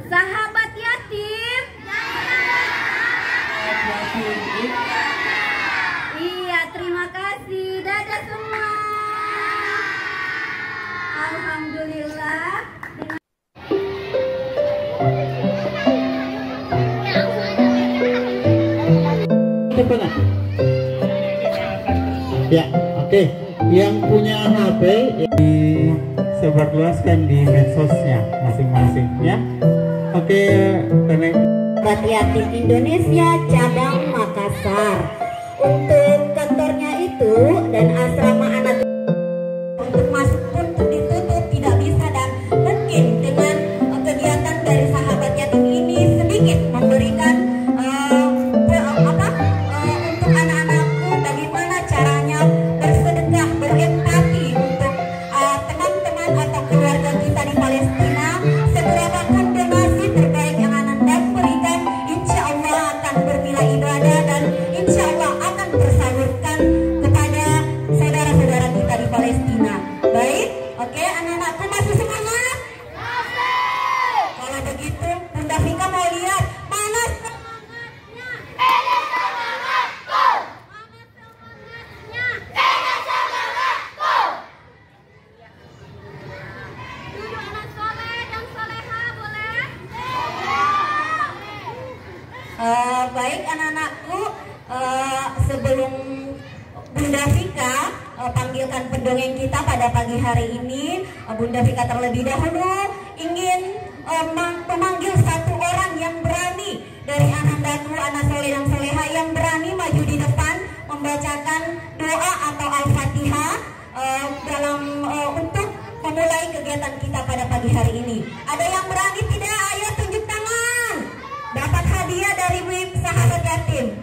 Sahabat yatim. Iya, terima kasih. Dadah semua. Alhamdulillah. Ya, oke. Yang punya HP disebarluaskan di medsosnya masing-masing ya. Oke, Sahabat Yatim Indonesia cabang Makassar. Untuk kantornya itu dan asrama anak untuk masuk pun ditutup, tidak bisa, dan mungkin dengan kegiatan dari sahabat yatim ini sedikit memberikan untuk anak-anakku bagaimana caranya bersedekah, berempati untuk teman-teman atau keluarga kita di Palestina. Seberapapun donasi terbaik yang Anda berikan, insya Allah akan bernilai ibadah dan insya Allah akan tersalurkan kepada saudara-saudara kita di Palestina. Baik, oke, anak-anakku masih semangat? Kalau begitu, Bunda Vika mau lihat mana semangatnya. Ini semangatku. Mana semangatnya. Ini semangatku. Tujuh anak soleh dan soleha boleh? Baik anak-anakku, sebelum Bunda Vika panggilkan pendongeng kita pada pagi hari ini, Bunda Vika terlebih dahulu ingin memanggil satu orang yang berani dari anak-anakku, anak soleh dan soleha yang berani maju di depan membacakan doa atau Al-Fatihah untuk memulai kegiatan kita pada pagi hari ini. Ada yang berani tidak? Ayo tunjuk tangan. Dapat hadiah dari WIB Sahabat Yatim.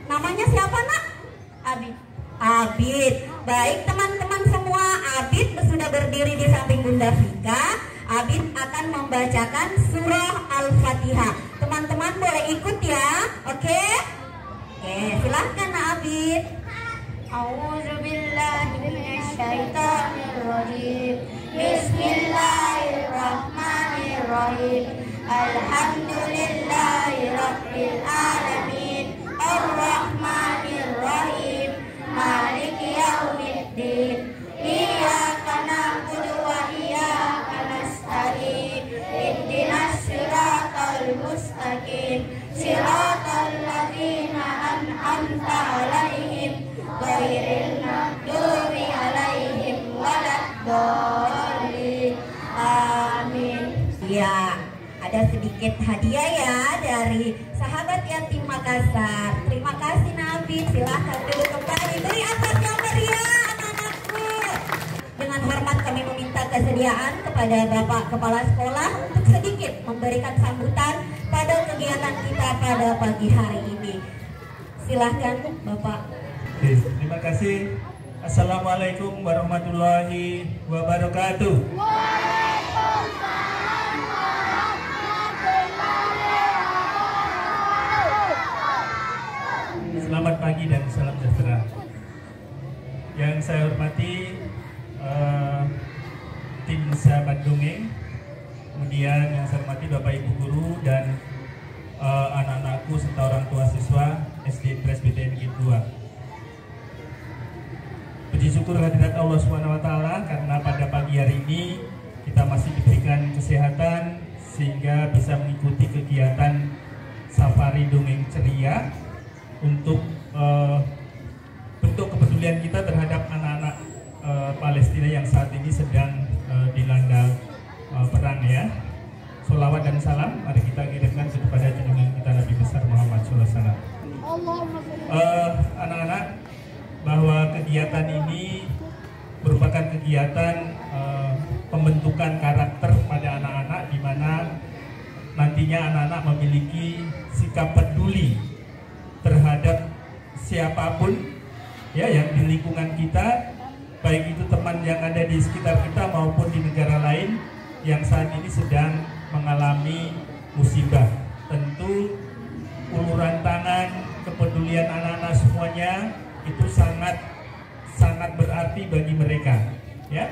Namanya siapa nak? Abid. Abid. Baik teman-teman semua, Abid sudah berdiri di samping Bunda Vika. Abid akan membacakan surah Al-Fatihah. Teman-teman boleh ikut ya, oke? Oke, silahkan Abid. A'udzubillahi minasyaitonirrajim. Bismillahirrahmanirrahim. Alhamdulillahirabbil alamin. Ar-Rahmanir-Rahim. Maliki yaumiddin. Iyyaka na'budu wa iyyaka nasta'in. Ihdinas siratal mustaqim. Siratal ladzina an'amta 'alaihim ghairil maghdubi 'alaihim waladdallin. Amin. Ya, ada sedikit hadiah ya dari Sahabat Yatim Makassar. Terima kasih Nabi. Silahkan duduk kembali. Beri atas yang meriah anak-anakku. Dengan hormat kami meminta kesediaan kepada Bapak Kepala Sekolah untuk sedikit memberikan sambutan pada kegiatan kita pada pagi hari ini. Silahkan Bapak. Terima kasih. Assalamualaikum warahmatullahi wabarakatuh. Selamat pagi dan salam sejahtera. Yang saya hormati tim sahabat dongeng, kemudian yang saya hormati Bapak Ibu guru dan anak-anakku serta orang tua siswa SD Presbyterian Negeri 2. Puji syukur hadirat Allah SWT karena pada pagi hari ini kita masih diberikan kesehatan sehingga bisa mengikuti kegiatan safari dongeng ceria untuk bentuk kepedulian kita terhadap anak-anak Palestina yang saat ini sedang dilanda perang ya. Sholawat dan salam mari kita kirimkan kepada junjungan kita Nabi besar Muhammad SAW. Anak-anak, bahwa kegiatan ini merupakan kegiatan pembentukan karakter pada anak-anak, di mana nantinya anak-anak memiliki sikap peduli terhadap siapapun ya yang di lingkungan kita, baik itu teman yang ada di sekitar kita maupun di negara lain yang saat ini sedang mengalami musibah. Tentu uluran tangan, kepedulian anak-anak semuanya itu sangat berarti bagi mereka ya.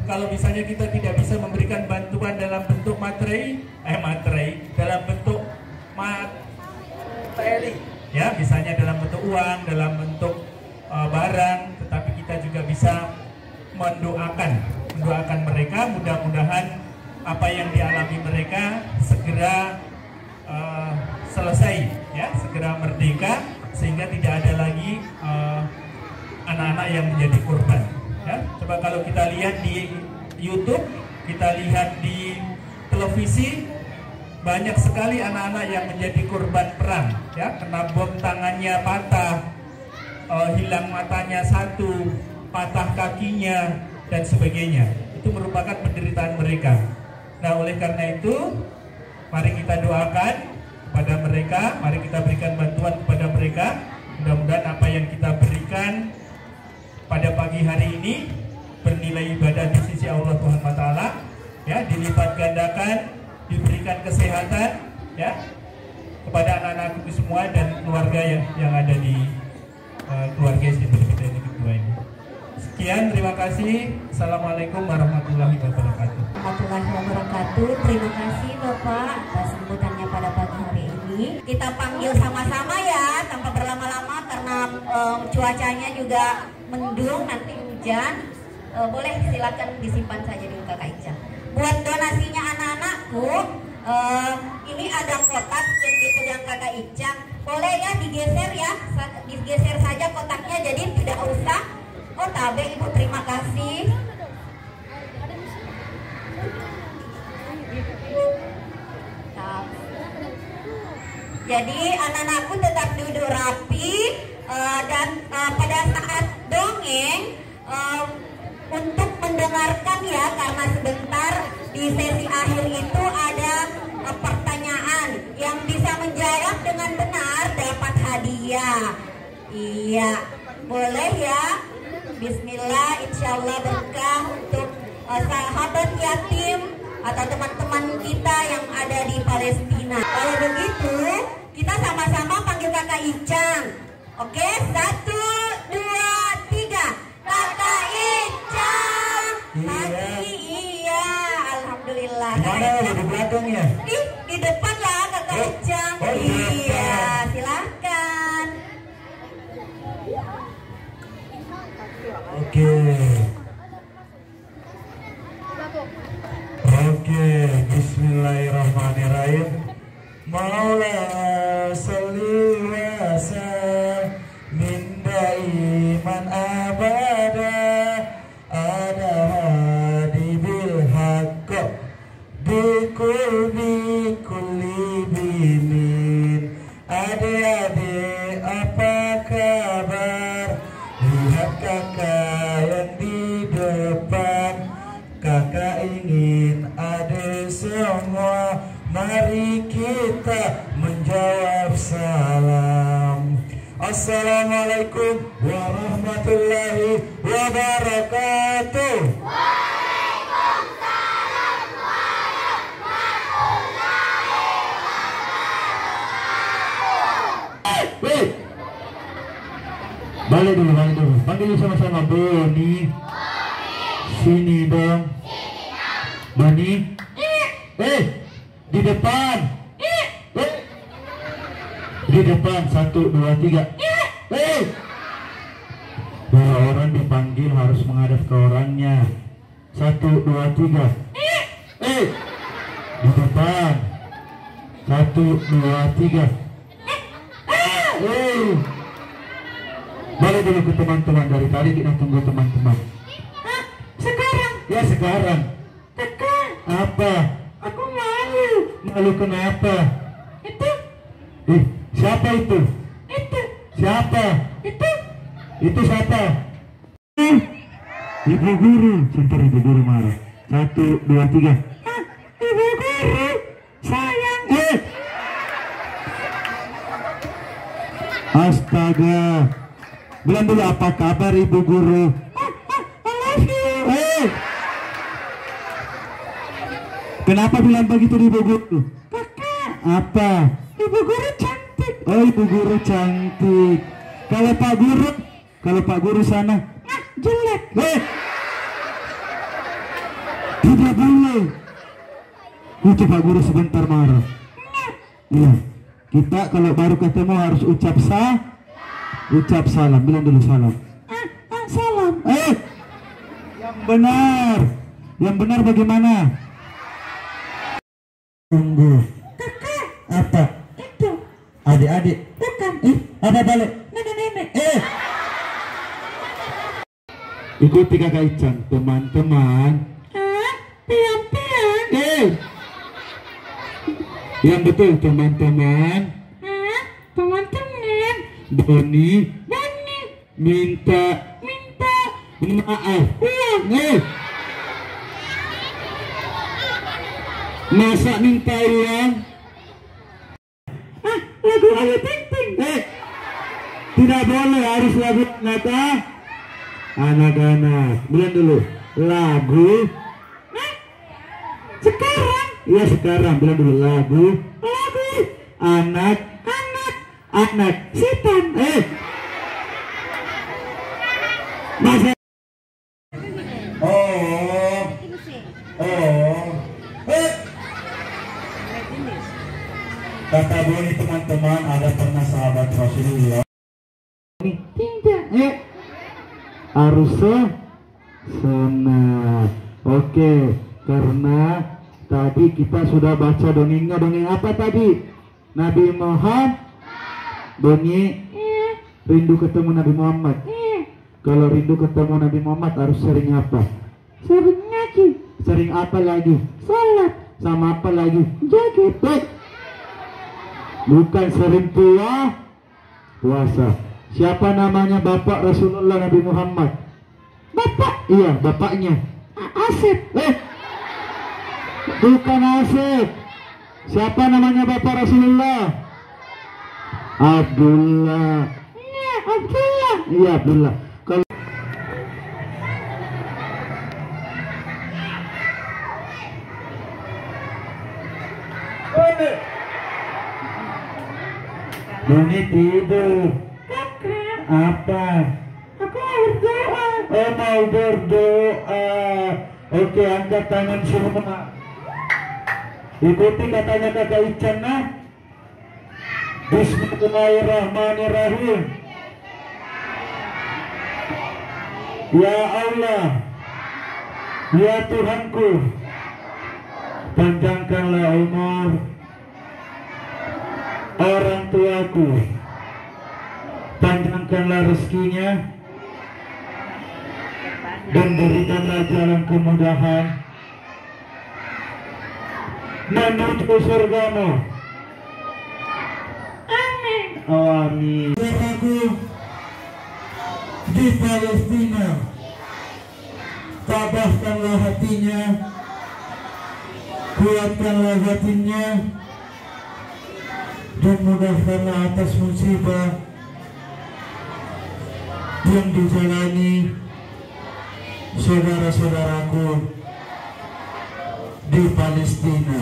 Kalau misalnya kita tidak bisa memberikan bantuan materai dalam bentuk materi, ya, misalnya dalam bentuk uang, dalam bentuk barang, tetapi kita juga bisa mendoakan mereka, mudah-mudahan apa yang dialami mereka segera selesai, ya, segera merdeka, sehingga tidak ada lagi anak-anak yang menjadi korban. Ya, coba kalau kita lihat di YouTube, kita lihat di televisi, banyak sekali anak-anak yang menjadi korban perang, ya, kena bom, tangannya patah, hilang matanya satu, patah kakinya dan sebagainya. Itu merupakan penderitaan mereka. Nah, oleh karena itu, mari kita doakan kepada mereka, mari kita berikan bantuan kepada mereka. Mudah-mudahan apa yang kita berikan pada pagi hari ini bernilai ibadah di sisi Allah Subhanahu wa taala, ya, dilipat gandakan, diberikan kesehatan, ya, kepada anak-anakku semua dan keluarga yang ada di keluarga Istimewa kita ini kedua ini. Sekian, terima kasih. Assalamualaikum warahmatullahi wabarakatuh. Warahmatullahi wabarakatuh. Terima kasih Bapak atas sambutannya pada pagi hari ini. Kita panggil sama-sama ya, tanpa berlama-lama karena cuacanya juga mendung, nanti hujan. Boleh silakan disimpan saja di Kakak Ica. Buat donasinya anak-anakku, ini ada kotak yang dipegang Kakak Ica. Boleh ya digeser ya, digeser saja kotaknya, jadi tidak usah. Oh tabe Ibu, terima kasih. Jadi anak-anakku tetap duduk rapi, dan pada saat dongeng untuk mendengarkan ya, karena sebentar di sesi akhir itu ada pertanyaan yang bisa menjawab dengan benar dapat hadiah. Iya, boleh ya. Bismillah, insya Allah berkah untuk sahabat yatim atau teman-teman kita yang ada di Palestina. Kalau begitu, kita sama-sama panggil Kakak Icang. Oke, 1, 2, 3. Kakak Icang. Iya, alhamdulillah. Mana di belakangnya? Di depan lah Kakak Icang. Iya, silakan. Oke, bismillahirrahmanirrahim. Maula salli wa sallim daiman abada ada hadi bil haqq bi kulli binin. Adik-adik apa kabar? Lihat kakak yang di depan. Kakak ingin ada semua. Mari kita menjawab salam. Assalamualaikum warahmatullahi wabarakatuh. Waalaikumsalam warahmatullahi wabarakatuh. Balik dulu. Panggil sama-sama. Boni. Sini dong. Boni. Di depan. Di depan. 1, 2, 3. Dua orang dipanggil harus menghadap ke orangnya. 1, 2, 3. Di depan. 1, 2, 3. Balik dulu ke teman-teman. Dari tadi kita tunggu teman-teman. Sekarang? Ya sekarang. Kakak, Apa? aku malu. Malu kenapa? Itu, Siapa itu? itu, Siapa? itu. Itu siapa? Ibu guru. Sebentar, ibu guru marah. 1, 2, 3. Ibu guru, sayang. Astaga. Bilang dulu apa kabar ibu guru? I love you. Kenapa bilang begitu ibu guru? Kakak, Apa? ibu guru cantik. Oh, ibu guru cantik. Kalau Pak Guru sana Jelek. tidak boleh. Itu Pak Guru sebentar marah. Iya. Kita kalau baru ketemu harus ucap salam. Bilang dulu salam. Salam. Yang benar. Yang benar bagaimana? Tunggu. Kakak. Apa? Itu. Adik-adik. Bukan. Apa balik? Nenek-nenek. Ikuti kakak Ican, teman-teman. Pian-pian. Yang betul teman-teman. Teman-teman. Doni minta maaf. Masa minta uang? Lagu Ayu Ting Ting. Tidak boleh, harus lagu nata anak-anak. Bilang dulu lagu. Sekarang. Iya sekarang, bilang dulu lagu anak Setan. masa kata Boni teman-teman, ada pernah sahabat Rasulullah Tidak. harusnya senang. Oke, karena tadi kita sudah baca dongengnya. Dongeng apa tadi? Nabi Muhammad. Dongeng rindu ketemu Nabi Muhammad. Kalau rindu ketemu Nabi Muhammad harus sering apa? Sering ngaji. Sering apa lagi? Salat. Sama apa lagi? Joget. Bukan sering puasa. Siapa namanya bapak Rasulullah Nabi Muhammad? Bapak. Iya, bapaknya. Asep. Bukan Asep. Siapa namanya bapak Rasulullah? Abdullah. Abdullah. Iya, Abdullah. Kalau Doni tidur. Kakak. Apa? Aku mau berdoa. Mau berdoa. Oke, angkat tangan semua. Ikuti katanya kakak Ican. Bismillahirrahmanirrahim. Ya Allah, ya Tuhanku, panjangkanlah umur orang tuaku, panjangkanlah rezekinya, dan berikanlah jalan kemudahan menuju surgamu. Amin. Oh, amin. Saudaraku di Palestina, tabahkanlah hatinya, kuatkanlah hatinya, dan mudahkanlah atas musibah yang dijalani saudara-saudaraku di Palestina.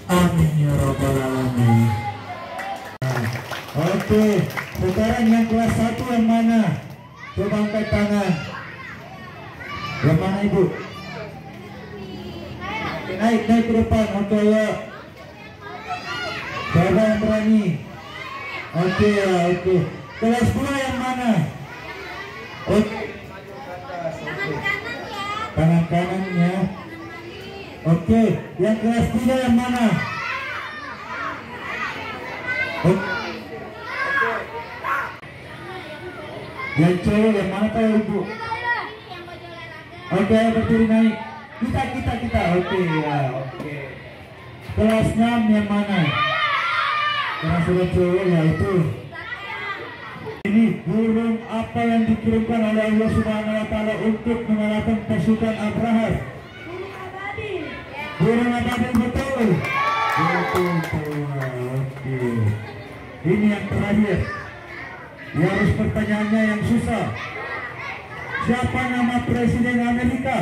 Amin ya rabbal alamin. Oke, sekarang yang kelas 1 yang mana? Coba angkat tangan. Yang mana ibu? Naik ke depan. Oke ya. Siapa yang berani? Oke ya, oke. Kelas 2 yang mana? Oke. Tangan kanannya. Oke, yang kelas 3 yang mana? Oke. Yang cewek yang mana tahu ibu? Oke, berdiri naik. Kita. Oke ya, oke. Kelas 6 yang mana? Kelas cewek ya itu. Ini burung apa yang dikirimkan oleh Allah Subhanahu wa Ta'ala untuk mengalahkan pasukan Abraha? Burung abadi, betul. Betul. Oke. Ini yang terakhir. Ya, harus pertanyaannya yang susah. Siapa nama Presiden Amerika?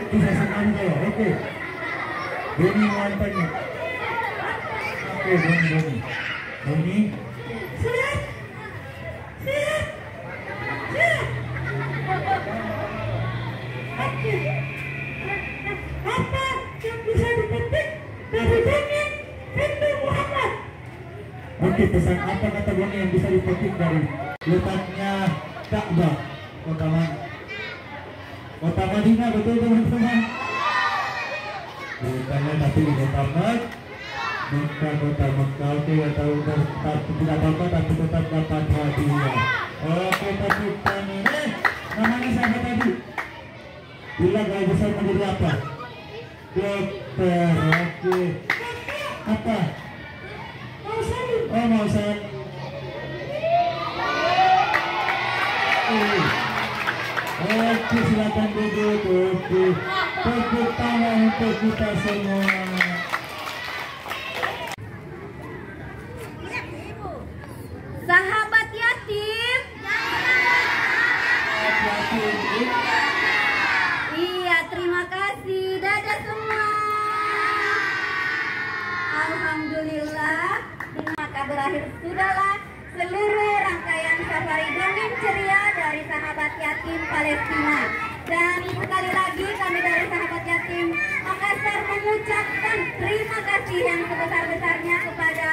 Bisa sekali kalau. Oke. Boni mau tanya. Oke, Boni. Siap. Oke. Apa yang Oke, pesan apa kata Boni yang bisa dipetik dari letaknya Ka'bah Kota Madinah, betul teman-teman? Bukannya tapi di kota Mekah, kota Mekah. Oke, tahu tidak apa-apa tapi tetap dapat hadiah. Oke, tepuk tangan. Namanya siapa tadi? Bila gaya besar menjadi apa? Dokter. Oke. Apa? Oh, mau saya. Oke, silakan duduk. Oke, tepuk tangan untuk kita semua. Sahabat yatim. Iya, terima kasih. Dadah semua. Alhamdulillah, maka berakhir sudahlah seluruh rangkaian safari dongeng ceria dari sahabat yatim Palestina. Dan sekali lagi kami dari sahabat yatim Makassar mengucapkan terima kasih yang sebesar-besarnya kepada